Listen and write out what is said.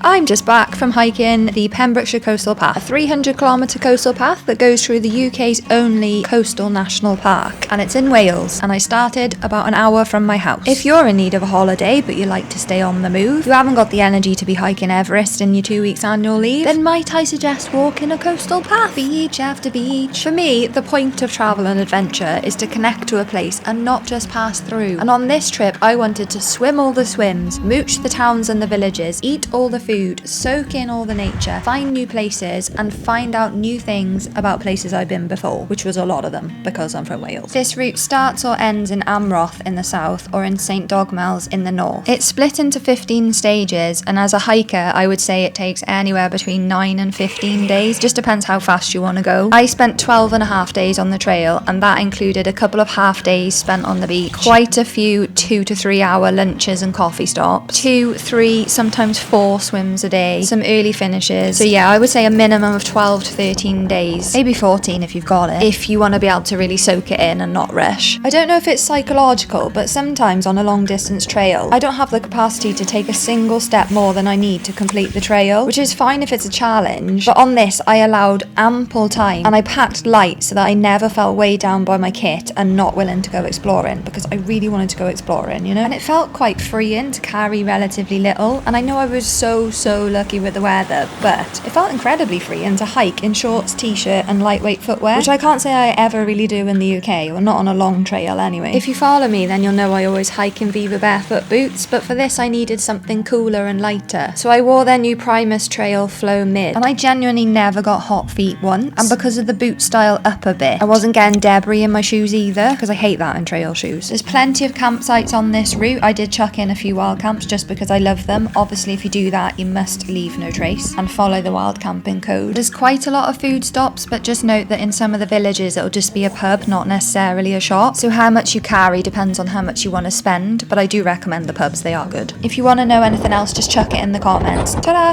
I'm just back from hiking the Pembrokeshire Coastal Path, a 300km coastal path that goes through the UK's only coastal national park, and it's in Wales, and I started about an hour from my house. If you're in need of a holiday but you like to stay on the move, you haven't got the energy to be hiking Everest in your 2 weeks annual leave, then might I suggest walking a coastal path, beach after beach. For me, the point of travel and adventure is to connect to a place and not just pass through, and on this trip I wanted to swim all the swims, mooch the towns and the villages, eat all the food, soak in all the nature, find new places, and find out new things about places I've been before, which was a lot of them because I'm from Wales. This route starts or ends in Amroth in the south or in St Dogmell's in the north. It's split into 15 stages, and as a hiker I would say it takes anywhere between 9 and 15 days, just depends how fast you want to go. I spent 12 and a half days on the trail, and that included a couple of half days spent on the beach, quite a few 2 to 3 hour lunches and coffee stops, 2, 3, sometimes 4 swims a day, some early finishes. So yeah, I would say a minimum of 12 to 13 days, maybe 14 if you've got it, if you want to be able to really soak it in and not rush. I don't know if it's psychological, but sometimes on a long distance trail, I don't have the capacity to take a single step more than I need to complete the trail, which is fine if it's a challenge, but on this I allowed ample time, and I packed light so that I never felt weighed down by my kit and not willing to go exploring, because I really wanted to go exploring, you know? And it felt quite freeing to carry relatively little, and I know I was so lucky with the weather, but it felt incredibly freeing to hike in shorts, t-shirt and lightweight footwear, which I can't say I ever really do in the UK, or not on a long trail anyway. If you follow me, then you'll know I always hike in Viva barefoot boots, but for this I needed something cooler and lighter, so I wore their new Primus Trail Flow Mid, and I genuinely never got hot feet once, and because of the boot style up a bit, I wasn't getting debris in my shoes either, because I hate that in trail shoes. There's plenty of campsites on this route. I did chuck in a few wild camps just because I love them. Obviously if you do that you must leave no trace and follow the wild camping code. There's quite a lot of food stops, but just note that in some of the villages it'll just be a pub, not necessarily a shop, so how much you carry depends on how much you want to spend, but I do recommend the pubs, they are good. If you want to know anything else, just chuck it in the comments. Ta-da!